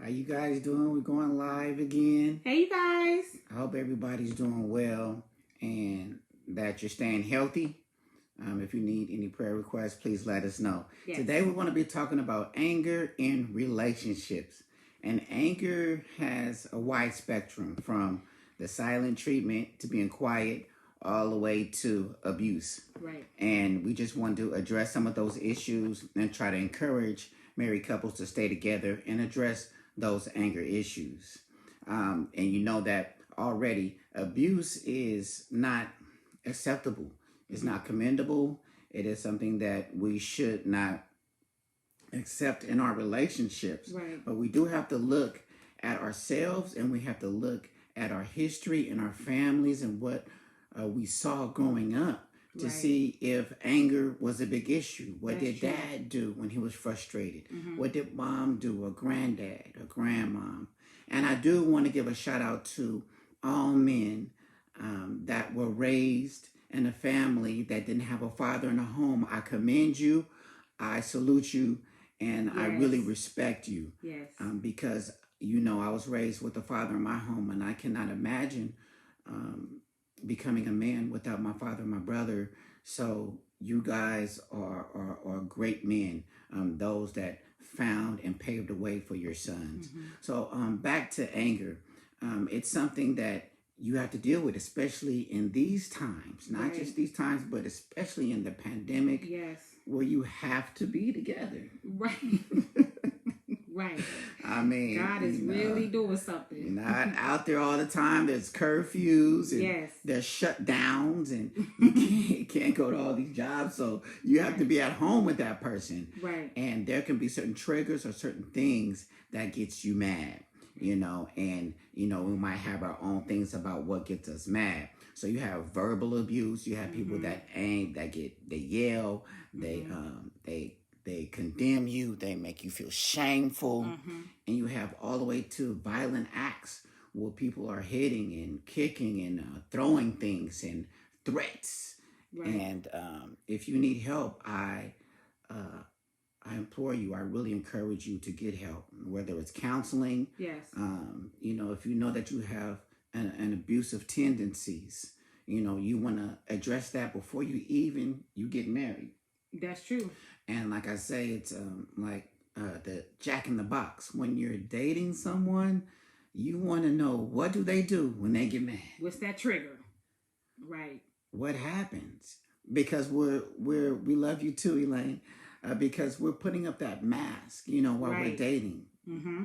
How you guys doing? We're going live again. Hey, you guys. I hope everybody's doing well and that you're staying healthy. If you need any prayer requests, please let us know. Yes. Today we're going to be talking about anger in relationships. And anger has a wide spectrum from the silent treatment to being quiet all the way to abuse. Right. And we just want to address some of those issues and try to encourage married couples to stay together and address those anger issues. And you know that already abuse is not acceptable. It's not commendable. It is something that we should not accept in our relationships. Right. But we do have to look at ourselves, and we have to look at our history and our families and what we saw growing up to Right. see if anger was a big issue. What That's did true. dad do when he was frustrated? Mhm. What did mom do, or granddad, or grandmom? And I do want to give a shout out to all men that were raised in a family that didn't have a father in a home. I commend you. I salute you. And I really Yes. respect you. Yes. Because, you know, I was raised with a father in my home, and I cannot imagine becoming a man without my father and my brother. So you guys are great men, those that found and paved the way for your sons. Mhm. So back to anger. It's something that you have to deal with, especially in these times, not Right. just these times, but especially in the pandemic Yes. where you have to be together. Right. Right. I mean, God is you know, really doing you're something. not out there all the time. There's curfews and Yes. there's shutdowns, and you can't go to all these jobs. So you have to Right. be at home with that person. Right. And there can be certain triggers or certain things that gets you mad, you know, and, you know, we might have our own things about what gets us mad. So you have verbal abuse. You have people Mhm. that they yell, they condemn you, they make you feel shameful, Mhm. and you have all the way to violent acts where people are hitting and kicking and throwing things and threats. Right. And if you need help, I implore you, I really encourage you to get help, whether it's counseling. Yes. You know, if you know that you have an abusive tendencies, you know, you want to address that before you get married. That's true. And like I say, it's like the Jack in the Box. When you're dating someone, you want to know, what do they do when they get mad? What's that trigger? Right. What happens? Because we love you too, Elaine. Because we're putting up that mask, you know, while we're Right. dating. Mm-hmm.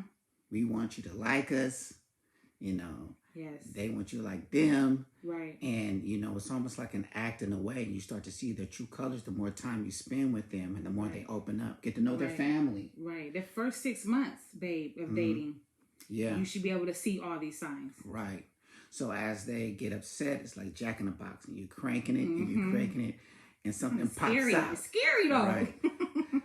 We want you to like us, you know. Yes. They want you like them. Right. And, you know, it's almost like an act in a way. And you start to see their true colors the more time you spend with them and the more Right. they open up, get to know their Right. family. Right. The first 6 months, babe, of Mhm. dating, Yeah, you should be able to see all these signs. right. So as they get upset, it's like Jack in the Box. And you're cranking it, and you're Mhm. cranking it, and something It's pops scary. out. It's scary though. Right.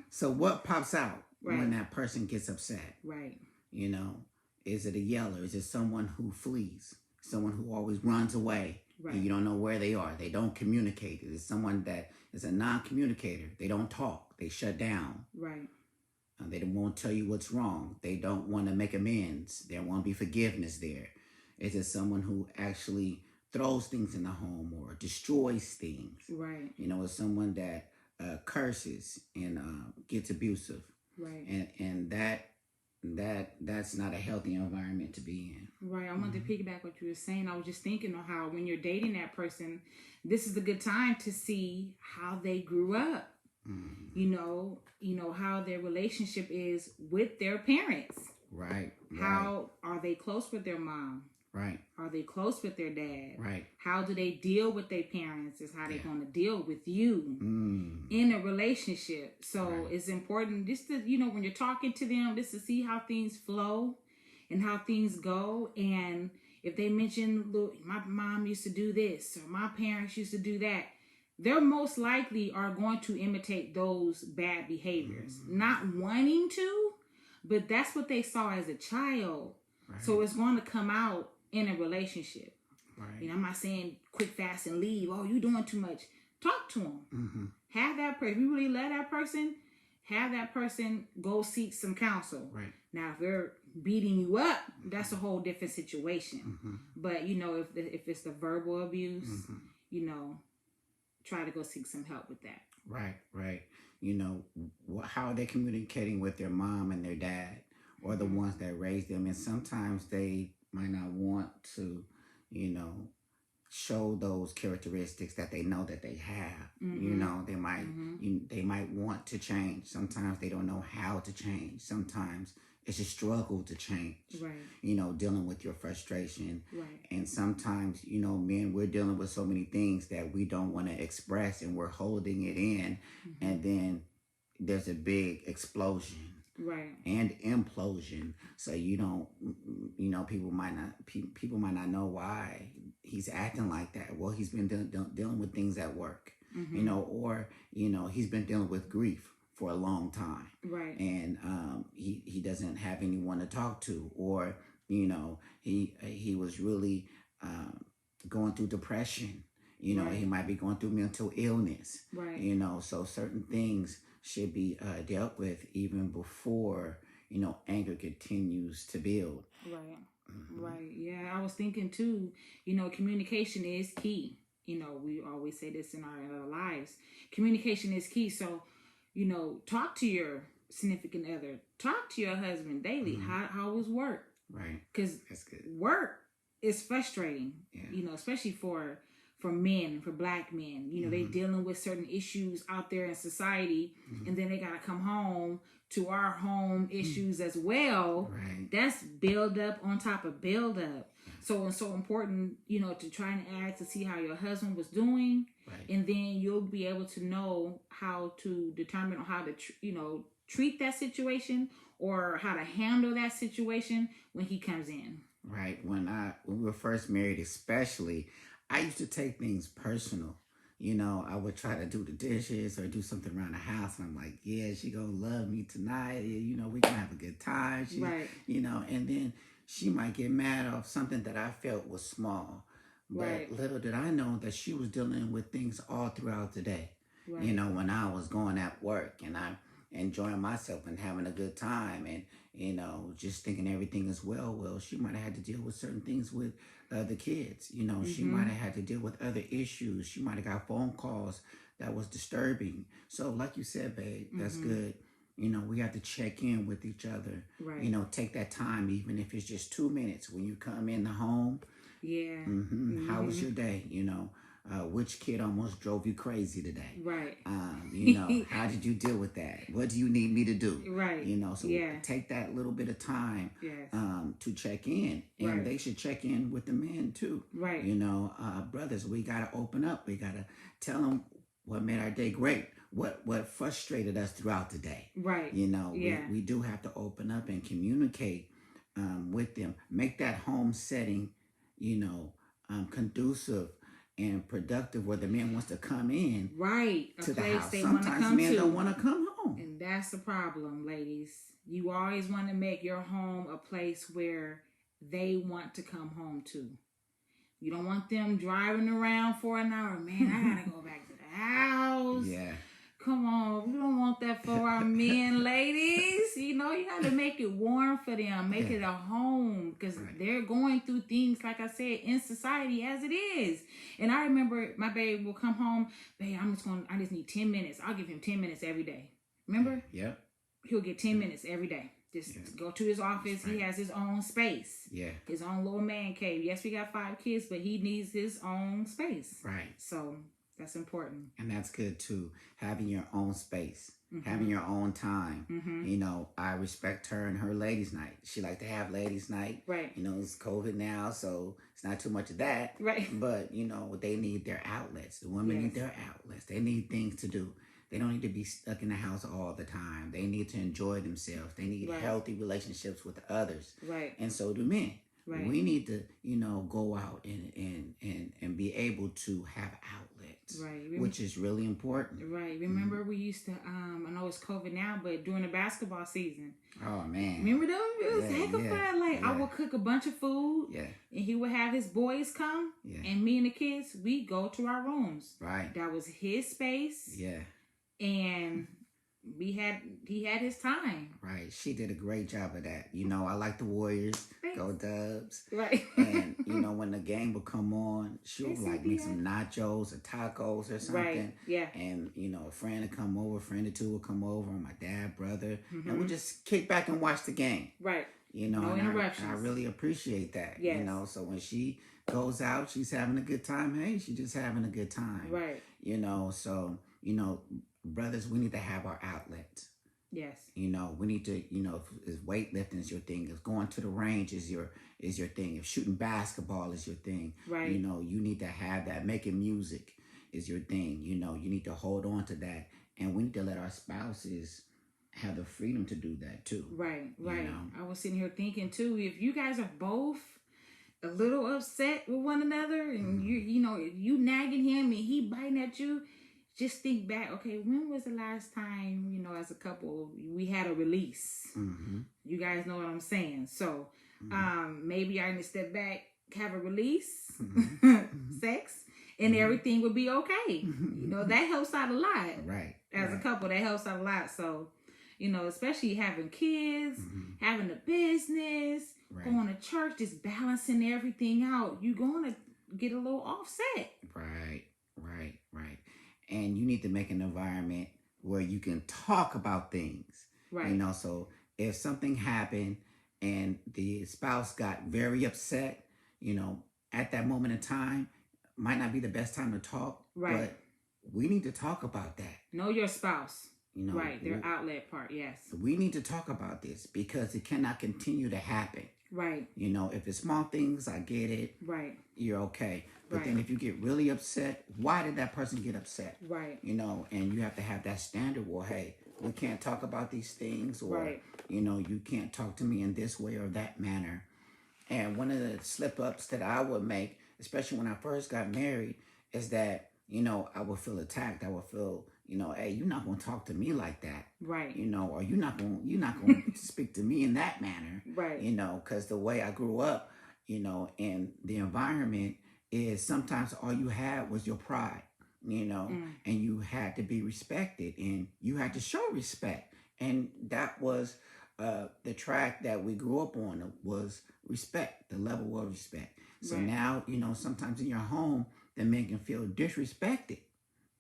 So what pops out Right. when that person gets upset? Right. You know, is it a yeller? Is it someone who flees? Someone who always runs away? Right. And you don't know where they are. They don't communicate. It's someone that is a non-communicator. They don't talk. They shut down. Right. They don't want to tell you what's wrong. They don't want to make amends. There won't be forgiveness there. Is it someone who actually throws things in the home or destroys things? Right. You know, it's someone that curses and gets abusive. Right. And that's not a healthy environment to be in. Right. I wanted to piggyback what you were saying. I was just thinking of how when you're dating that person, this is a good time to see how they grew up. Mhm. You know how their relationship is with their parents. Right. How are they close with their mom? Right. Are they close with their dad? Right. How do they deal with their parents? Is how they're Yeah. going to deal with you Mm. in a relationship. So Right. it's important just to, when you're talking to them, just to see how things flow and how things go. And if they mention, look, my mom used to do this or my parents used to do that, they're most likely are going to imitate those bad behaviors. Not wanting to, but that's what they saw as a child. Right. So it's going to come out in a relationship. Right. I'm not saying quick, fast, and leave. Oh, you doing too much. Talk to them. Mm-hmm. Have that person. If you really love that person, have that person go seek some counsel. Right. Now, if they're beating you up, that's a whole different situation. Mm-hmm. But you know, if it's the verbal abuse, Mm-hmm. you know, try to go seek some help with that. Right, right. You know, how are they communicating with their mom and their dad, or the ones that raised them? And sometimes they might not want to, you know, show those characteristics that they know that they have. You know, they might they might want to change. Sometimes they don't know how to change. Sometimes it's a struggle to change. Right. You know, dealing with your frustration. Right. And sometimes, you know, men, we're dealing with so many things that we don't want to express, and we're holding it in, and then there's a big explosion. Right. And implosion. So you don't, you know, people might not know why he's acting like that. Well, he's been dealing with things at work, you know, or, you know, he's been dealing with grief for a long time. Right. And he doesn't have anyone to talk to, or, you know, he was really going through depression. You know, he might be going through mental illness. Right. You know, so certain things should be dealt with even before, you know, anger continues to build. Right. Right. Yeah, I was thinking too, you know, communication is key. You know, we always say this in our lives. Communication is key. So, you know, talk to your significant other. Talk to your husband daily. How was work? Right. Because that's good. Work is frustrating, Yeah. you know, especially for men, for Black men. You know, they dealing with certain issues out there in society, and then they got to come home to our home issues as well. Right. That's build up on top of build up. So it's so important, you know, to try and ask to see how your husband was doing, Right. and then you'll be able to know how to determine how to, treat that situation, or how to handle that situation when he comes in. Right. When we were first married, especially, I used to take things personal. You know, I would try to do the dishes or do something around the house, and I'm like, yeah, she gonna love me tonight. You know, we gonna have a good time. Right. You know, and then she might get mad off something that I felt was small. But Right. little did I know that she was dealing with things all throughout the day. Right. You know, when I was going at work and I'm enjoying myself and having a good time, and, you know, just thinking everything is well, she might have had to deal with certain things with the kids. You know, she might have had to deal with other issues. She might have got phone calls that was disturbing. So like you said, babe, that's good. You know, we have to check in with each other. Right. You know, take that time, even if it's just 2 minutes when you come in the home. Yeah. How was your day? You know, which kid almost drove you crazy today? Right. You know, how did you deal with that? What do you need me to do? Right. You know, so take that little bit of time Yes. to check in. And Right. they should check in with the men too. Right. You know, brothers, we got to open up. We got to tell them what made our day great. What frustrated us throughout the day. Right. You know, Yeah. we do have to open up and communicate with them. Make that home setting, you know, conducive and productive, where the man wants to come in Right. A to the place house. they want to Sometimes come men to. don't want to come home. And that's the problem, ladies. You always want to make your home a place where they want to come home to. You don't want them driving around for an hour. Man, I gotta go back to the house. Yeah. Come on, we don't want that for our men, ladies. You know, you got to make it warm for them, make it a home, because they're going through things, like I said, in society as it is. And I remember my babe will come home, babe, I just need 10 minutes. I'll give him 10 minutes every day. Remember? Yep. He'll get 10 minutes every day. Just go to his office. He has his own space. Yeah. His own little man cave. Yes, we got 5 kids, but he needs his own space. Right. So that's important. And that's good too. Having your own space, having your own time. You know, I respect her and her ladies' night. She like to have ladies' night. Right. You know, it's COVID now, so it's not too much of that. Right. But, you know, they need their outlets. The women need their outlets. They need things to do. They don't need to be stuck in the house all the time. They need to enjoy themselves. They need healthy relationships with others. Right. And so do men. Right. We need to, you know, go out and be able to have outlets, right, which is really important. Right. Remember we used to, I know it's COVID now, but during the basketball season. Oh, man. Remember them? It was heck of fun. Like, I would cook a bunch of food. Yeah. And he would have his boys come. Yeah. And me and the kids, we go to our rooms. Right. That was his space. Yeah. And he had his time. Right. She did a great job of that. You know, I like the Warriors. Thanks. Go Dubs. Right. And, you know, when the game would come on, she would Hey, like make Cynthia. some nachos or tacos or something. Right. Yeah. And, you know, a friend would come over, a friend or two would come over, my dad, brother. Mm-hmm. And we just kick back and watch the game. Right. You know, No and interruptions. I really appreciate that. Yes. You know, so when she goes out, she's having a good time. Hey, she's just having a good time. Right. You know, so, you know, brothers, we need to have our outlets. Yes. You know, we need to, you know, if weightlifting is your thing, if going to the range is your thing, if shooting basketball is your thing, Right. you know, you need to have that. Making music is your thing. You know, you need to hold on to that. And we need to let our spouses have the freedom to do that too. Right. Right. You know? I was sitting here thinking too, if you guys are both a little upset with one another and you know, you nagging him and he biting at you, just think back, okay, when was the last time, you know, as a couple, we had a release? Mm-hmm. You guys know what I'm saying. So, Mm-hmm. maybe I need to step back, have a release, Mm-hmm. sex, and everything would be okay. You know, that helps out a lot. Right. As a couple, that helps out a lot. So, you know, especially having kids, Mm-hmm. having a business, Right. going to church, just balancing everything out. You're going to get a little offset. Right. And you need to make an environment where you can talk about things. Right. You know, so if something happened and the spouse got very upset, you know, at that moment in time, might not be the best time to talk. Right. But we need to talk about that. Know your spouse. You know, Right. Their outlet part. Yes. we need to talk about this because it cannot continue to happen. Right. You know, if it's small things, I get it. Right. You're okay. But Right. then if you get really upset, why did that person get upset? Right. You know, and you have to have that standard. Well, hey, we can't talk about these things, or, Right. you know, you can't talk to me in this way or that manner. And one of the slip ups that I would make, especially when I first got married, is that, you know, I would feel attacked. I would feel, you know, hey, you're not going to talk to me like that. Right. You know, or you're not going to speak to me in that manner. Right. You know, because the way I grew up, you know, and the environment is sometimes all you had was your pride, you know, and you had to be respected and you had to show respect. And that was the track that we grew up on, was respect, the level of respect. So Right. now, you know, sometimes in your home, the men can feel disrespected,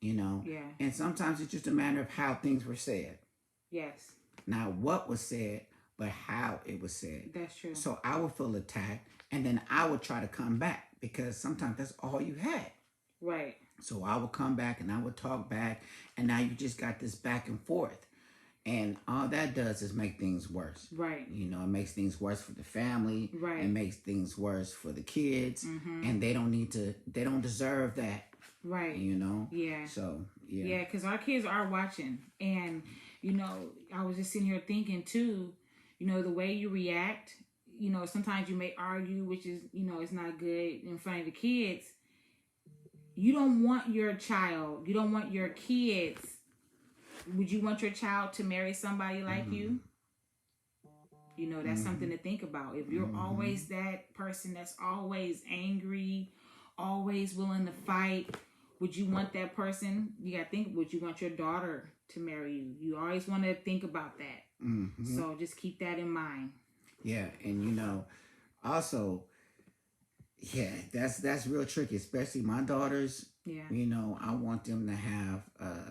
you know, Yeah. and sometimes it's just a matter of how things were said. Yes. Not what was said, but how it was said. That's true. So I would feel attacked, and then I would try to come back because sometimes that's all you had. Right. So I would come back and I would talk back, and now you just got this back and forth. And all that does is make things worse. Right. You know, it makes things worse for the family. Right. It makes things worse for the kids. And they don't deserve that, Right. you know? Yeah. So, yeah. Yeah, because our kids are watching. And, you know, I was just sitting here thinking, too, you know, the way you react, you know, sometimes you may argue, which is, you know, it's not good in front of the kids. You don't want your child, you don't want your kids. Would you want your child to marry somebody like you? You know, that's something to think about. If you're always that person that's always angry, always willing to fight, would you want that person? You got to think, would you want your daughter to marry you? You always want to think about that. Mm-hmm. So just keep that in mind. Yeah, and you know, also, yeah, that's real tricky, especially my daughters. Yeah. You know, I want them to have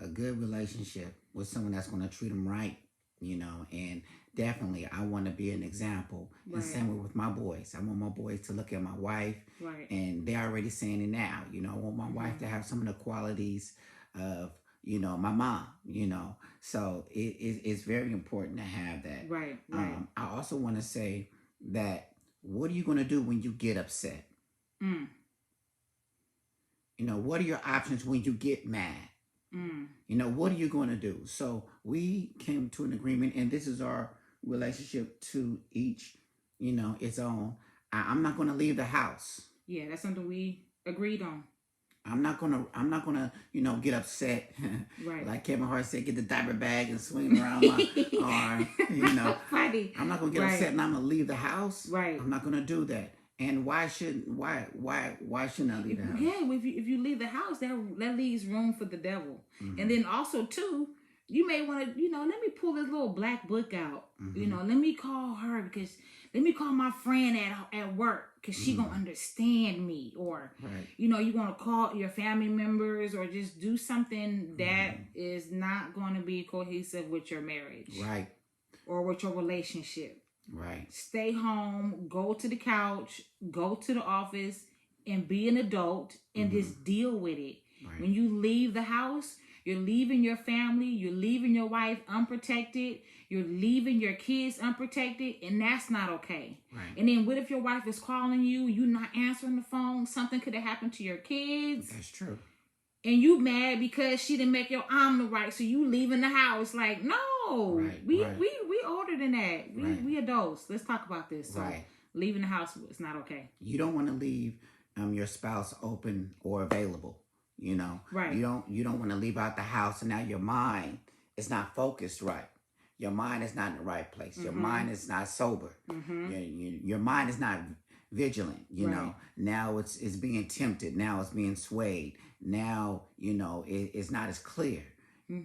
a good relationship with someone that's going to treat them right, you know, and definitely I want to be an example. Right. And same way with my boys. I want my boys to look at my wife, Right. and they're already saying it now. You know, I want my wife to have some of the qualities of, you know, my mom, you know. So it's very important to have that. Right. Right. I also want to say that what are you going to do when you get upset? Mm. You know, what are your options when you get mad? Mm. You know, what are you going to do? So we came to an agreement, and this is our relationship to each, you know, its own. I'm not going to leave the house. Yeah, that's something we agreed on. I'm not gonna, you know, get upset. Right. Like Kevin Hart said, get the diaper bag and swing around my arm. You know, Funny. I'm not gonna get Right. upset and I'm gonna leave the house. Right. I'm not gonna do that. And why shouldn't I leave the house? Yeah, if you leave the house, that leaves room for the devil. Mhm. And then also too, You may want to, let me pull this little black book out. Mm-hmm. Let me call her because let me call my friend at work because she gonna understand me. Or, Right. you want to call your family members or just do something that is not going to be cohesive with your marriage. Right. Or with your relationship. Right. Stay home, go to the couch, go to the office, and be an adult and just deal with it. Right. When you leave the house, you're leaving your family, you're leaving your wife unprotected, you're leaving your kids unprotected, and that's not okay. Right. And then what if your wife is calling you, you not answering the phone, something could have happened to your kids. That's true. And you mad because she didn't make your omelet right, so you leaving the house. Like, no, Right, we right. we older than that. We adults. Let's talk about this. So Right. leaving the house is not okay. You don't want to leave your spouse open or available. Right. You don't want to leave out the house and now your mind is not focused right. Your mind is not in the right place. Your mind is not sober. Your mind is not vigilant. Right. Now it's being tempted. Now it's being swayed. Now it's not as clear.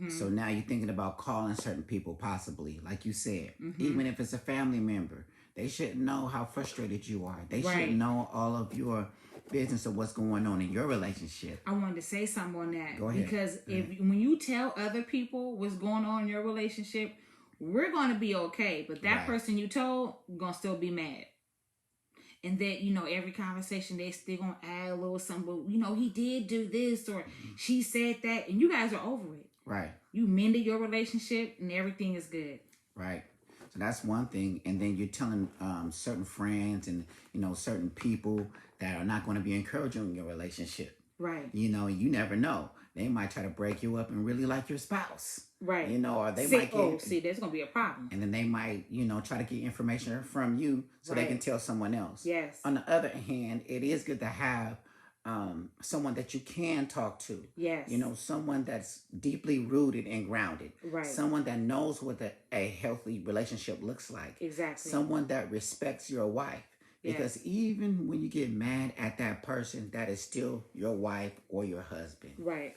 So now you're thinking about calling certain people, possibly, like you said, even if it's a family member. They shouldn't know how frustrated you are. They Right. shouldn't know all of your business of what's going on in your relationship. I wanted to say something on that. Go ahead. Because when you tell other people what's going on in your relationship, we're going to be okay. But that Right. person you told going to still be mad. And that, every conversation, they still going to add a little something. But, he did do this or she said that. And you guys are over it. Right. You mended your relationship and everything is good. Right. So that's one thing. And then you're telling certain friends and, certain people that are not going to be encouraging your relationship. Right. You never know. They might try to break you up and really like your spouse. Right. Or they see, might get... see, there's going to be a problem. And then they might, try to get information from you so they Right. can tell someone else. Yes. On the other hand, it is good to have someone that you can talk to. Yes. Someone that's deeply rooted and grounded. Right. Someone that knows what a healthy relationship looks like. Exactly. Someone that respects your wife. Because even when you get mad at that person, that is still your wife or your husband. Right.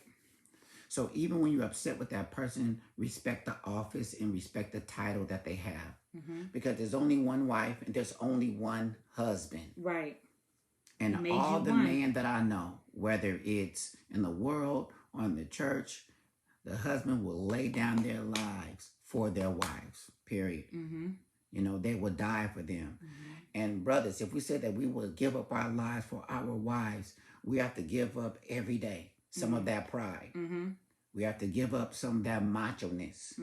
So even when you're upset with that person, respect the office and respect the title that they have. Because there's only one wife and there's only one husband. Right. And Made all you the one. men that I know, whether it's in the world or in the church, the husband will lay down their lives for their wives, period. They will die for them. And brothers, if we said that we would give up our lives for our wives, we have to give up every day some of that pride. We have to give up some of that macho-ness.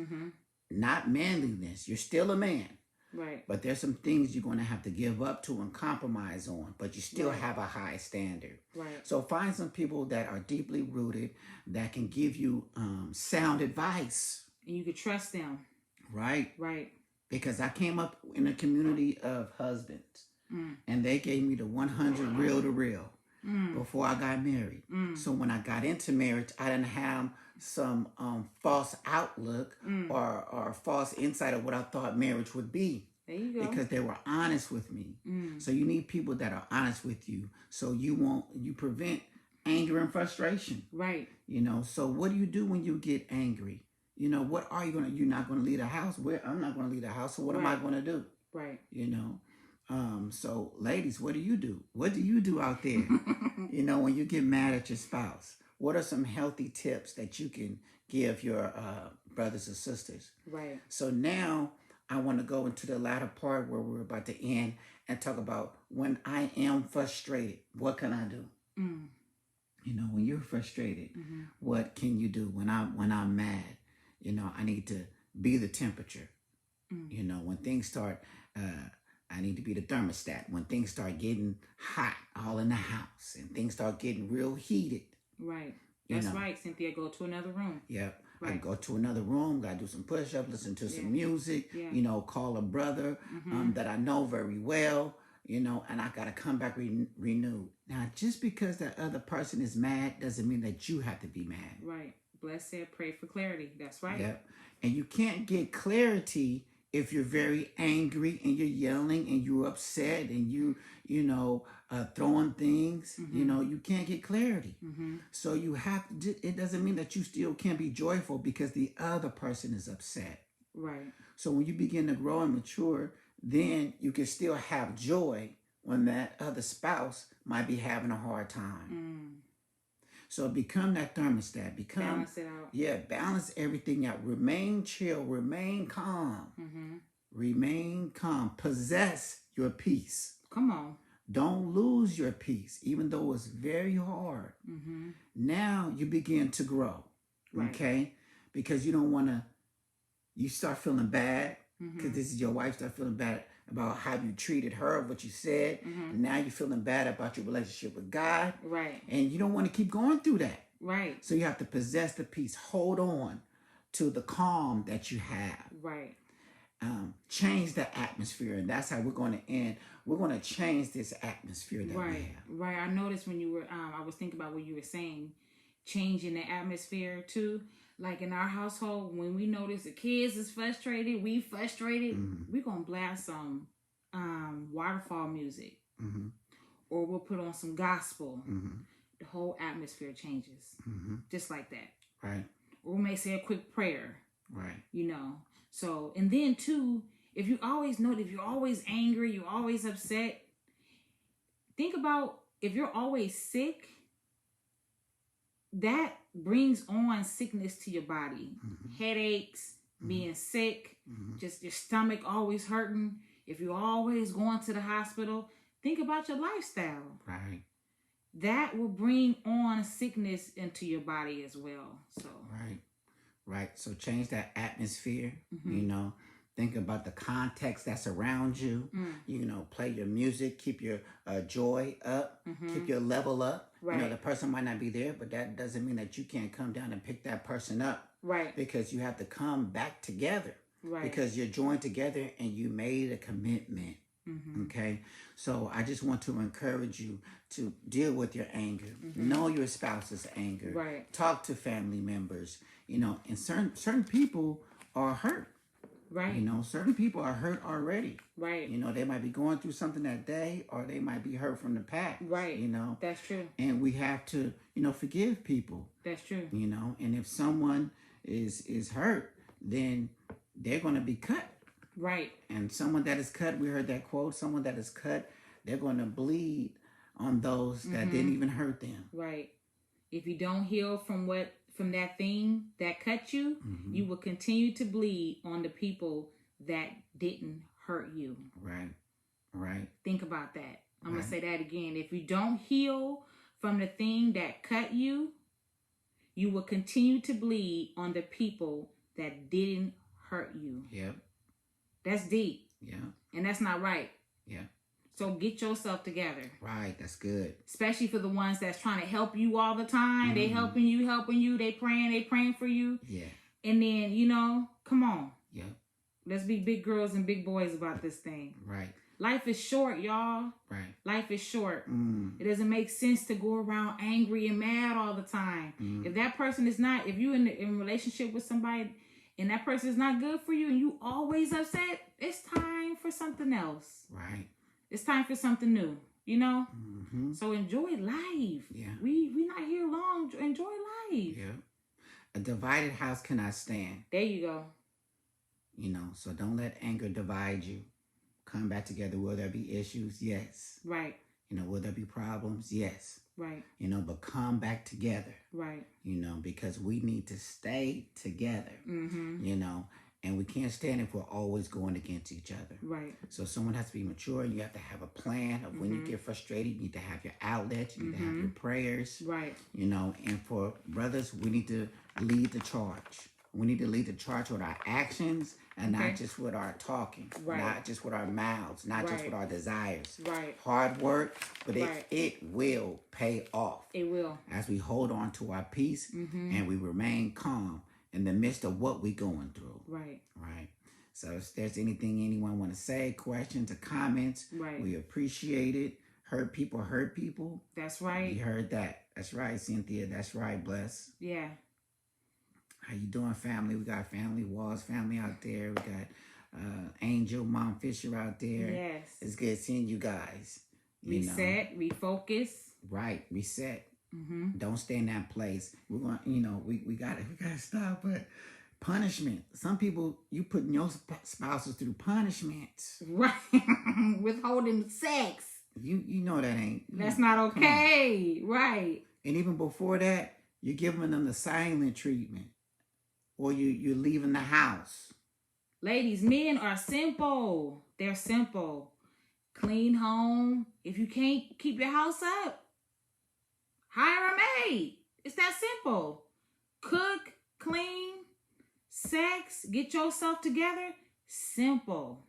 Not manliness. You're still a man. Right. But there's some things you're going to have to give up to and compromise on. But you still Right. have a high standard. Right. So find some people that are deeply rooted that can give you sound advice. And you could trust them. Right? Right. Because I came up in a community of husbands. And they gave me the 100 real to real before I got married. So when I got into marriage, I didn't have some false outlook or false insight of what I thought marriage would be. There you go. Because they were honest with me. So you need people that are honest with you. So you prevent anger and frustration. Right. So what do you do when you get angry? What are you going to, you're not going to leave the house? I'm not going to leave the house. So what am I going to do? Right. So ladies, what do you do? What do you do out there? When you get mad at your spouse, what are some healthy tips that you can give your brothers and sisters? Right. So now I want to go into the latter part where we're about to end and talk about when I am frustrated, what can I do? When you're frustrated, what can you do? When I'm mad, I need to be the temperature. When things start, I need to be the thermostat. When things start getting hot all in the house and things start getting real heated. Right. That's right, Cynthia. Go to another room. Yep. Right. I go to another room, gotta do some push-ups, listen to some music, Yeah. Call a brother that I know very well, and I gotta come back renewed. Now, just because that other person is mad doesn't mean that you have to be mad. Right. Bless said, pray for clarity. That's right. Yep. And you can't get clarity if you're very angry and you're yelling and you're upset and throwing things, you can't get clarity. So you have to, it doesn't mean that you still can't be joyful because the other person is upset. Right. So when you begin to grow and mature, then you can still have joy when that other spouse might be having a hard time. So become that thermostat. Balance it out. Yeah, balance everything out. Remain chill. Remain calm. Remain calm. Possess your peace. Come on. Don't lose your peace, even though it's very hard. Now you begin to grow. Right. Okay? Because you don't want to, you start feeling bad because this is your wife, start feeling bad about how you treated her, what you said. And now you're feeling bad about your relationship with God. Right. And you don't want to keep going through that. Right. So you have to possess the peace. Hold on to the calm that you have. Right. Change the atmosphere. And that's how we're going to end. We're going to change this atmosphere that we have. Right. I noticed when you were, I was thinking about what you were saying, changing the atmosphere too. Like in our household, when we notice the kids is frustrated, we frustrated, we're going to blast some waterfall music. Or we'll put on some gospel. The whole atmosphere changes. Just like that. Right. Or we may say a quick prayer. Right. So, and then too, if you always know that if you're always angry, you're always upset, think about if you're always sick, that brings on sickness to your body. Headaches, being sick, just your stomach always hurting. If you're always going to the hospital, think about your lifestyle. Right. That will bring on sickness into your body as well. So Right. So change that atmosphere. Think about the context that's around you. Play your music, keep your joy up, keep your level up. Right. The person might not be there, but that doesn't mean that you can't come down and pick that person up. Right. Because you have to come back together. Right. Because you're joined together and you made a commitment. Okay. So I just want to encourage you to deal with your anger. Know your spouse's anger. Right. Talk to family members. And certain people are hurt. Right. Certain people are hurt already. Right. They might be going through something that day, or they might be hurt from the past. Right. That's true. And we have to, forgive people. That's true. And if someone is hurt, then they're going to be cut. Right. And someone that is cut, we heard that quote, someone that is cut, they're going to bleed on those that didn't even hurt them. Right. If you don't heal from that thing that cut you, you will continue to bleed on the people that didn't hurt you. Right. Think about that. I'm going to say that again. If you don't heal from the thing that cut you, you will continue to bleed on the people that didn't hurt you. Yep. That's deep. Yeah. And that's not right. Yeah. So get yourself together. Right. That's good. Especially for the ones that's trying to help you all the time. They helping you. They praying for you. Yeah. And then, come on. Yeah. Let's be big girls and big boys about this thing. Right. Life is short, y'all. Right. Life is short. It doesn't make sense to go around angry and mad all the time. If that person is not, if you're in a relationship with somebody and that person is not good for you and you always upset, it's time for something else. Right. It's time for something new, So enjoy life. Yeah. We not here long. Enjoy life. Yeah. A divided house cannot stand. There you go. So don't let anger divide you. Come back together. Will there be issues? Yes. Right. Will there be problems? Yes. Right. But come back together. Right. Because we need to stay together. And we can't stand if we're always going against each other. Right. So someone has to be mature, and you have to have a plan of when you get frustrated. You need to have your outlets. You need to have your prayers. Right. And for brothers, we need to lead the charge. We need to lead the charge with our actions and not just with our talking. Right. Not just with our mouths. Not just with our desires. Right. Hard work, but it will pay off. It will. As we hold on to our peace and we remain calm in the midst of what we're going through. Right. Right. So if there's anything anyone want to say, questions or comments, we appreciate it. Hurt people. That's right. We heard that. That's right, Cynthia. That's right, Bless. Yeah. How you doing, family? We got family, Walls family out there. We got Angel, Mom Fisher out there. Yes. It's good seeing you guys. Reset, refocus. Right, reset. Mm-hmm. Don't stay in that place. We're going, we gotta stop. But punishment. Some people, you putting your spouses through punishments. Right. Withholding sex. You know that ain't. That's not okay. Right. And even before that, you're giving them the silent treatment, or you're leaving the house. Ladies, men are simple. They're simple. Clean home. If you can't keep your house up, hire a maid. It's that simple. Cook, clean, sex, get yourself together. Simple.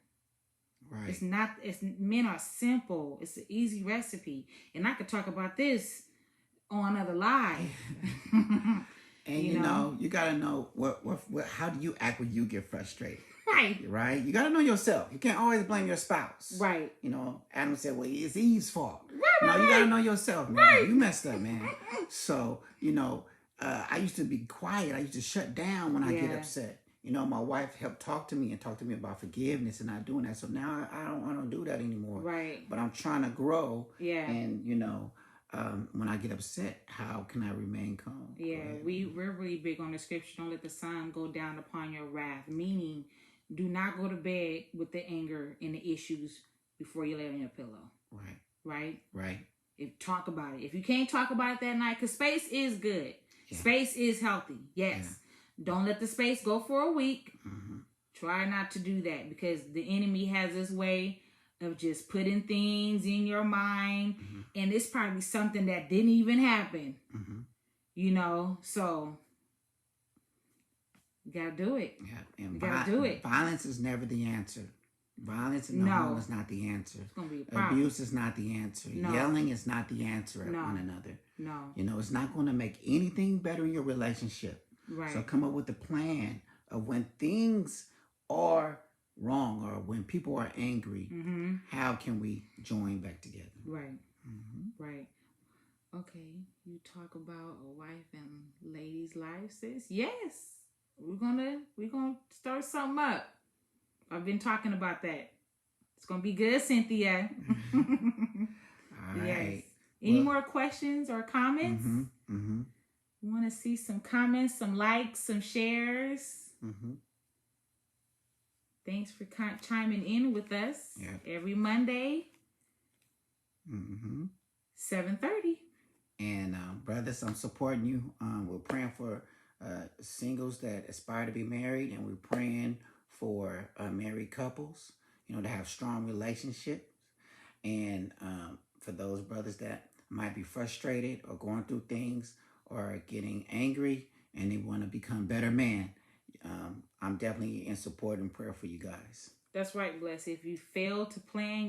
Right. It's not, men are simple. It's an easy recipe. And I could talk about this on another live. And you know, you gotta know what how do you act when you get frustrated. Right. Right? You gotta know yourself. You can't always blame your spouse. Right. You know, Adam said, well, it's Eve's fault. Right, No, you gotta know yourself, man. Right. You messed up, man. So, I used to be quiet. I used to shut down when I get upset. My wife helped talk to me about forgiveness and not doing that. So now I don't do that anymore. Right. But I'm trying to grow. Yeah. And when I get upset, how can I remain calm? Yeah, we're really big on the scripture. Don't let the sun go down upon your wrath. Meaning, do not go to bed with the anger and the issues before you lay on your pillow. Right. Right? Right. Talk about it. If you can't talk about it that night, because space is good. Yeah. Space is healthy. Yes. Yeah. Don't let the space go for a week. Mm-hmm. Try not to do that, because the enemy has this way of just putting things in your mind. Mm-hmm. And it's probably something that didn't even happen. Mm-hmm. So you gotta do it. Yeah. And you gotta do it. Violence is never the answer. Violence in the home is not the answer. It's gonna be a problem. Abuse is not the answer. No. Yelling is not the answer at one another. No. It's not going to make anything better in your relationship. Right. So come up with a plan of when things are wrong or when people are angry, how can we join back together? Right. Mm-hmm. Right. Okay. You talk about a wife and ladies' life, sis. Yes. We're gonna start something up. I've been talking about that. It's gonna be good, Cynthia. All right. Yes. Any more questions or comments? We want to see some comments, some likes, some shares. Thanks for chiming in with us every Monday, 7:30. And brothers, I'm supporting you. We're praying for singles that aspire to be married, and we're praying for married couples, to have strong relationships. And for those brothers that might be frustrated or going through things or getting angry and they want to become better men, I'm definitely in support and prayer for you guys. That's right, Bless. If you fail to plan